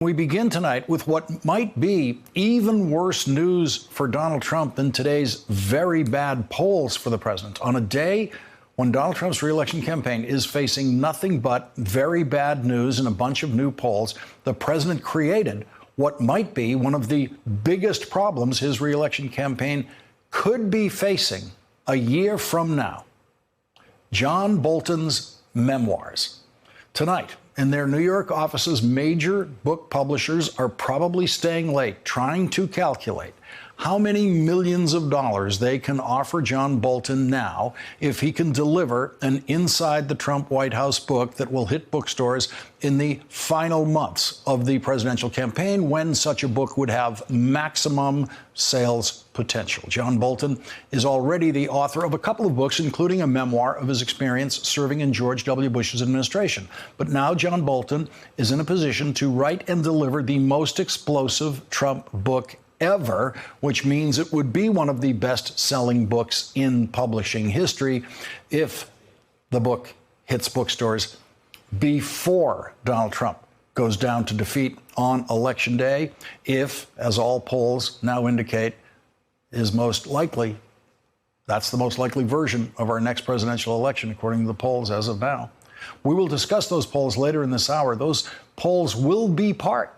We begin tonight with what might be even worse news for Donald Trump than today's very bad polls for the president. On a day when Donald Trump's reelection campaign is facing nothing but very bad news and a bunch of new polls, the president created what might be one of the biggest problems his reelection campaign could be facing a year from now. John Bolton's memoirs. Tonight, in their New York offices, major book publishers are probably staying late, trying to calculate how many millions of dollars they can offer John Bolton now if he can deliver an Inside the Trump White House book that will hit bookstores in the final months of the presidential campaign, when such a book would have maximum sales potential. John Bolton is already the author of a couple of books, including a memoir of his experience serving in George W. Bush's administration. But now John Bolton is in a position to write and deliver the most explosive Trump book ever, which means it would be one of the best-selling books in publishing history if the book hits bookstores before Donald Trump goes down to defeat on Election Day, if, as all polls now indicate, is most likely, that's the most likely version of our next presidential election, according to the polls as of now. We will discuss those polls later in this hour. Those polls will be part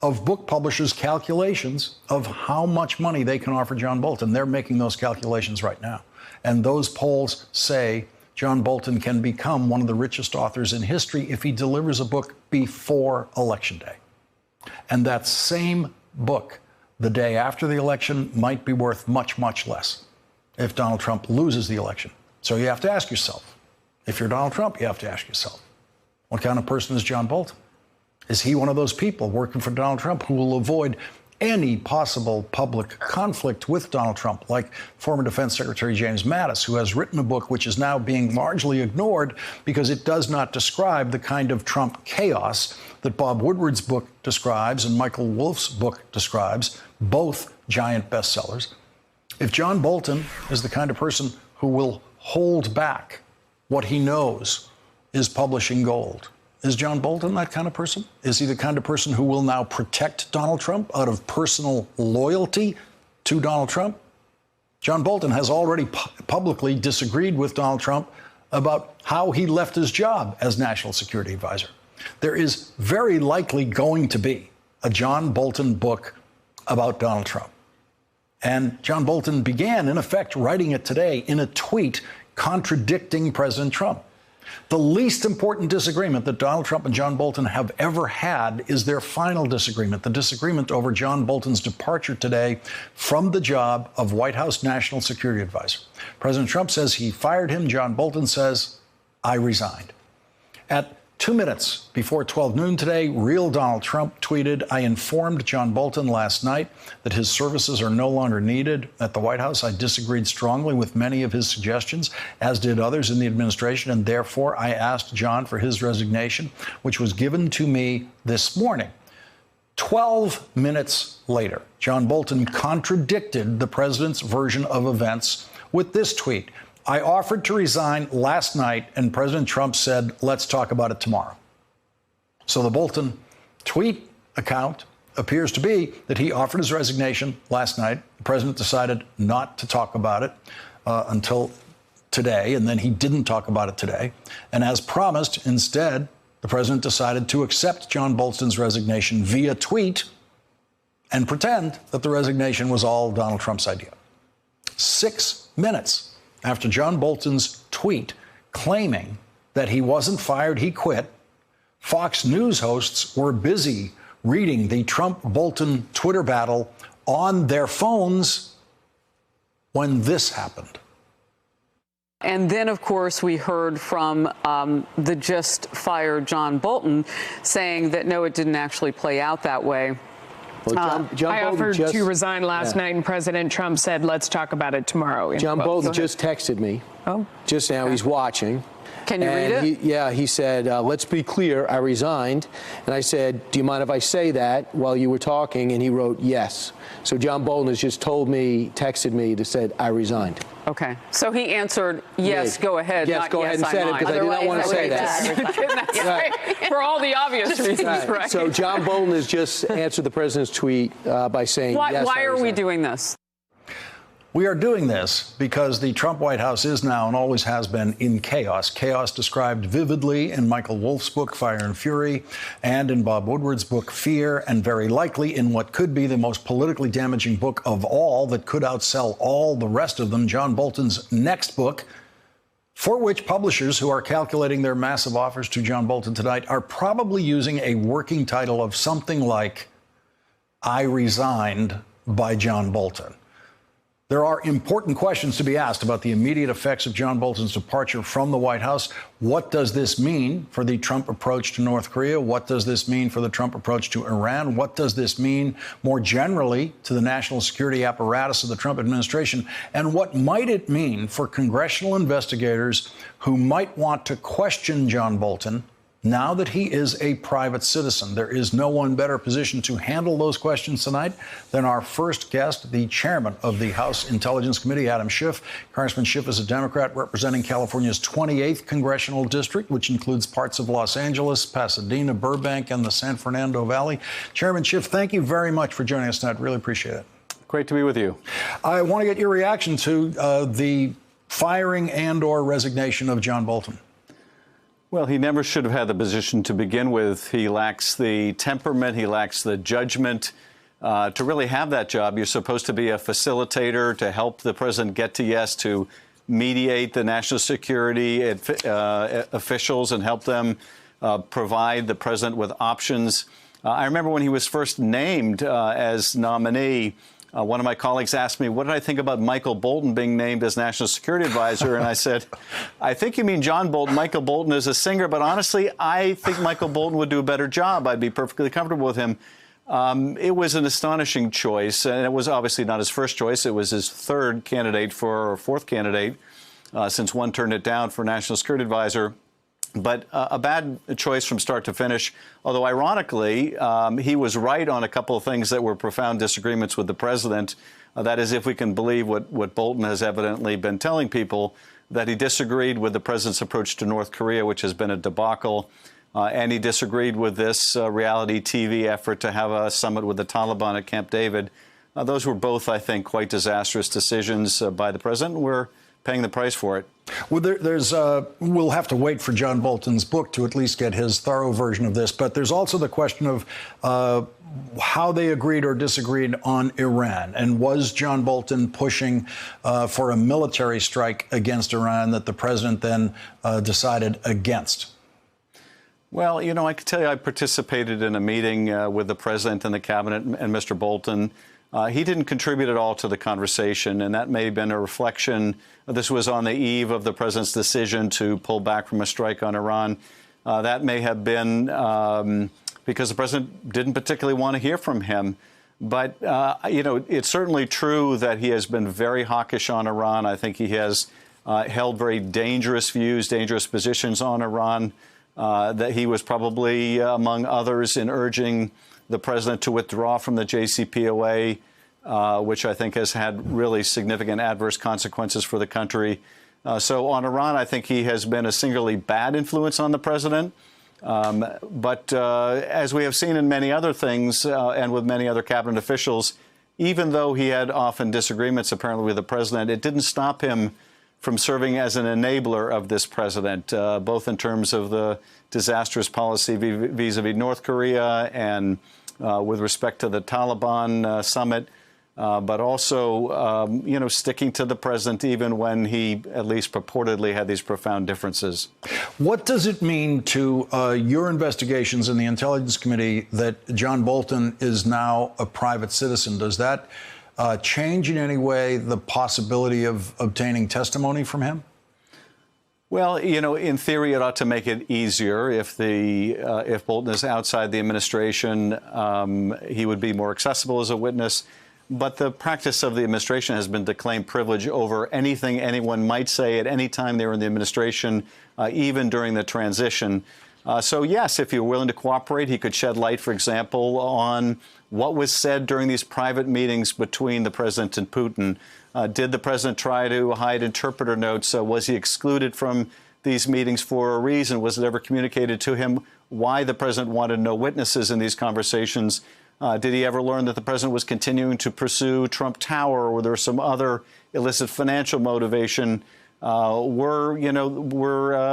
of book publishers' calculations of how much money they can offer John Bolton. They're making those calculations right now. And those polls say John Bolton can become one of the richest authors in history if he delivers a book before Election Day. And that same book, the day after the election, might be worth much, much less if Donald Trump loses the election. So you have to ask yourself, if you're Donald Trump, you have to ask yourself, what kind of person is John Bolton? Is he one of those people working for Donald Trump who will avoid any possible public conflict with Donald Trump, like former Defense Secretary James Mattis, who has written a book which is now being largely ignored because it does not describe the kind of Trump chaos that Bob Woodward's book describes and Michael Wolff's book describes, both giant bestsellers. If John Bolton is the kind of person who will hold back what he knows is publishing gold, is John Bolton that kind of person? Is he the kind of person who will now protect Donald Trump out of personal loyalty to Donald Trump? John Bolton has already publicly disagreed with Donald Trump about how he left his job as National Security Advisor. There is very likely going to be a John Bolton book about Donald Trump. And John Bolton began, in effect, writing it today in a tweet contradicting President Trump. The least important disagreement that Donald Trump and John Bolton have ever had is their final disagreement, the disagreement over John Bolton's departure today from the job of White House National Security Advisor. President Trump says he fired him. John Bolton says, I resigned. At 2 minutes before 12 noon today, real Donald Trump tweeted, I informed John Bolton last night that his services are no longer needed at the White House. I disagreed strongly with many of his suggestions, as did others in the administration, and therefore I asked John for his resignation, which was given to me this morning. 12 minutes later, John Bolton contradicted the president's version of events with this tweet. I offered to resign last night, and President Trump said, let's talk about it tomorrow. So the Bolton tweet account appears to be that he offered his resignation last night. The president decided not to talk about it until today, and then he didn't talk about it today. And as promised, instead, the president decided to accept John Bolton's resignation via tweet and pretend that the resignation was all Donald Trump's idea. 6 minutes after John Bolton's tweet claiming that he wasn't fired, he quit, Fox News hosts were busy reading the Trump-Bolton Twitter battle on their phones when this happened. And then, of course, we heard from the just fired John Bolton saying that, no, it didn't actually play out that way. Well, I offered to resign last night, and President Trump said, let's talk about it tomorrow. John Bolton just texted me just now. He's watching. Can you read it? He said, let's be clear, I resigned. And I said, do you mind if I say that while you were talking? And he wrote, yes. So John Bolton has just texted me to say, I resigned. Okay. So he answered, yes, go ahead. Yes, go ahead and say it, because I did not want to say that. That's right. For all the obvious reasons, right? So John Bolton has just answered the president's tweet by saying, yes. Why are we doing this? We are doing this because the Trump White House is now and always has been in chaos. Chaos described vividly in Michael Wolff's book, Fire and Fury, and in Bob Woodward's book, Fear, and very likely in what could be the most politically damaging book of all that could outsell all the rest of them, John Bolton's next book, for which publishers who are calculating their massive offers to John Bolton tonight are probably using a working title of something like I Resigned by John Bolton. There are important questions to be asked about the immediate effects of John Bolton's departure from the White House. What does this mean for the Trump approach to North Korea? What does this mean for the Trump approach to Iran? What does this mean more generally to the national security apparatus of the Trump administration? And what might it mean for congressional investigators who might want to question John Bolton now that he is a private citizen? There is no one better positioned to handle those questions tonight than our first guest, the chairman of the House Intelligence Committee, Adam Schiff. Congressman Schiff is a Democrat representing California's 28th congressional district, which includes parts of Los Angeles, Pasadena, Burbank, and the San Fernando Valley. Chairman Schiff, thank you very much for joining us tonight. Really appreciate it. Great to be with you. I want to get your reaction to the firing and/or resignation of John Bolton. Well, he never should have had the position to begin with. He lacks the temperament. He lacks the judgment to really have that job. You're supposed to be a facilitator to help the president get to yes, to mediate the national security officials and help them provide the president with options. I remember when he was first named as nominee, one of my colleagues asked me, what did I think about Michael Bolton being named as National Security Advisor? And I said, I think you mean John Bolton. Michael Bolton is a singer, but honestly, I think Michael Bolton would do a better job. I'd be perfectly comfortable with him. It was an astonishing choice, and it was obviously not his first choice. It was his fourth candidate, since one turned it down for National Security Advisor. But a bad choice from start to finish, although ironically, he was right on a couple of things that were profound disagreements with the president. That is, if we can believe what Bolton has evidently been telling people, that he disagreed with the president's approach to North Korea, which has been a debacle, and he disagreed with this reality TV effort to have a summit with the Taliban at Camp David. Those were both, I think, quite disastrous decisions by the president. We're paying the price for it. Well, we'll have to wait for John Bolton's book to at least get his thorough version of this. But there's also the question of how they agreed or disagreed on Iran. And was John Bolton pushing for a military strike against Iran that the president then decided against? Well, you know, I can tell you I participated in a meeting with the president and the cabinet and Mr. Bolton. He didn't contribute at all to the conversation, and that may have been a reflection. This was on the eve of the president's decision to pull back from a strike on Iran. That may have been because the president didn't particularly want to hear from him. But, you know, it's certainly true that he has been very hawkish on Iran. I think he has held very dangerous views, dangerous positions on Iran, that he was probably, among others, in urging the president to withdraw from the JCPOA, which I think has had really significant adverse consequences for the country. So on Iran, I think he has been a singularly bad influence on the president. But as we have seen in many other things and with many other cabinet officials, even though he had often disagreements apparently with the president, it didn't stop him from serving as an enabler of this president, both in terms of the disastrous policy vis-a-vis North Korea and with respect to the Taliban summit, but also, you know, sticking to the president even when he at least purportedly had these profound differences. What does it mean to your investigations in the Intelligence Committee that John Bolton is now a private citizen? Does that change in any way the possibility of obtaining testimony from him? Well, you know, in theory, it ought to make it easier. If Bolton is outside the administration, he would be more accessible as a witness. But the practice of the administration has been to claim privilege over anything anyone might say at any time they were in the administration, even during the transition. So, yes, if you're willing to cooperate, he could shed light, for example, on what was said during these private meetings between the president and Putin. Did the president try to hide interpreter notes? Was he excluded from these meetings for a reason? Was it ever communicated to him why the president wanted no witnesses in these conversations? Did he ever learn that the president was continuing to pursue Trump Tower, or there was some other illicit financial motivation? Were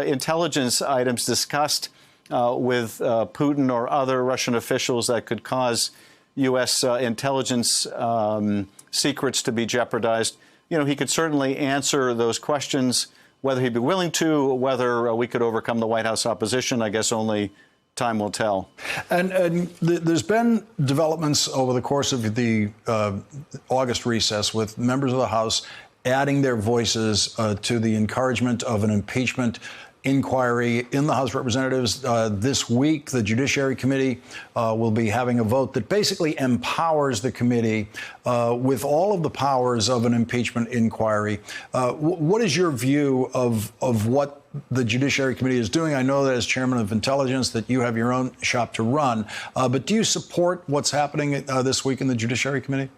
intelligence items discussed with Putin or other Russian officials that could cause U.S. intelligence secrets to be jeopardized? He could certainly answer those questions. Whether he'd be willing to, whether we could overcome the White House opposition, I guess only time will tell. And there's been developments over the course of the August recess with members of the House adding their voices to the encouragement of an impeachment inquiry in the House of Representatives. This week, the Judiciary Committee will be having a vote that basically empowers the committee with all of the powers of an impeachment inquiry. What is your view of what the Judiciary Committee is doing? I know that as chairman of Intelligence that you have your own shop to run, but do you support what's happening this week in the Judiciary Committee?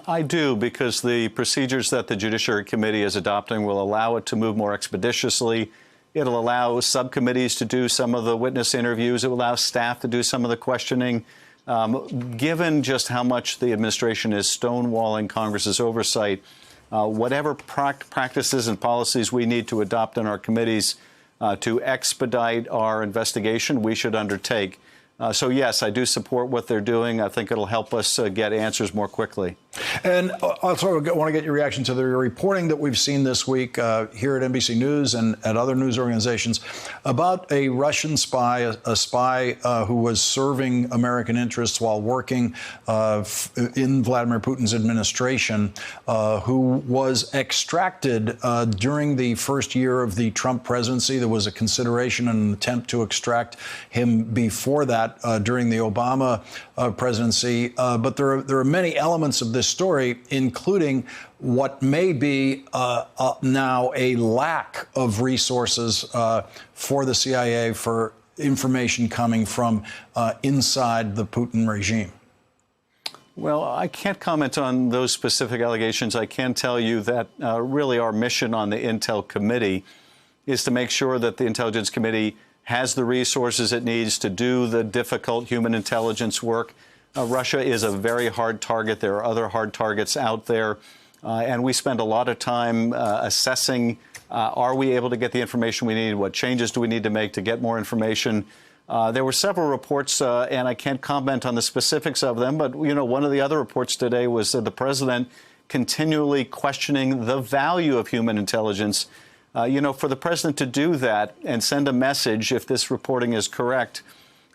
I do, because the procedures that the Judiciary Committee is adopting will allow it to move more expeditiously. It'll allow subcommittees to do some of the witness interviews. It will allow staff to do some of the questioning. Given just how much the administration is stonewalling Congress's oversight, whatever practices and policies we need to adopt in our committees to expedite our investigation, we should undertake. So, yes, I do support what they're doing. I think it'll help us get answers more quickly. And also, I want to get your reaction to the reporting that we've seen this week here at NBC News and at other news organizations about a Russian spy, a spy who was serving American interests while working in Vladimir Putin's administration, who was extracted during the first year of the Trump presidency. There was a consideration and an attempt to extract him before that during the Obama presidency. But there are many elements of this story, including what may be now a lack of resources for the CIA for information coming from inside the Putin regime. Well, I can't comment on those specific allegations. I can tell you that really our mission on the Intel Committee is to make sure that the Intelligence Committee has the resources it needs to do the difficult human intelligence work. Russia is a very hard target. There are other hard targets out there. And we spend a lot of time assessing, are we able to get the information we need? What changes do we need to make to get more information? There were several reports, and I can't comment on the specifics of them, but, one of the other reports today was the president continually questioning the value of human intelligence. For the president to do that and send a message, if this reporting is correct,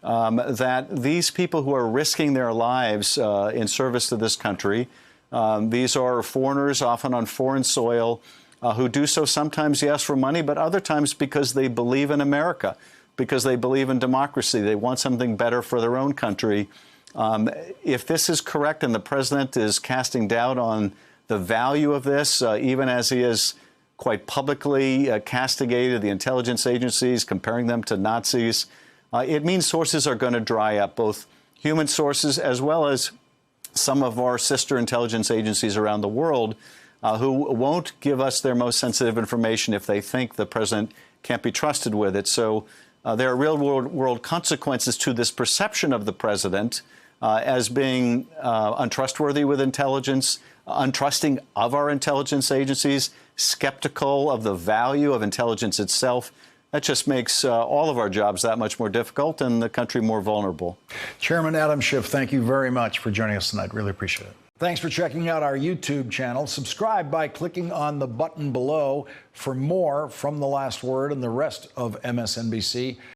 that these people who are risking their lives in service to this country, these are foreigners, often on foreign soil, who do so sometimes, yes, for money, but other times because they believe in America, because they believe in democracy. They want something better for their own country. If this is correct and the president is casting doubt on the value of this, even as he is quite publicly castigated the intelligence agencies, comparing them to Nazis, it means sources are going to dry up, both human sources as well as some of our sister intelligence agencies around the world who won't give us their most sensitive information if they think the president can't be trusted with it. So there are real-world consequences to this perception of the president as being untrustworthy with intelligence, untrusting of our intelligence agencies, skeptical of the value of intelligence itself. That just makes all of our jobs that much more difficult and the country more vulnerable. Chairman Adam Schiff, thank you very much for joining us tonight. Really appreciate it. Thanks for checking out our YouTube channel. Subscribe by clicking on the button below for more from The Last Word and the rest of MSNBC.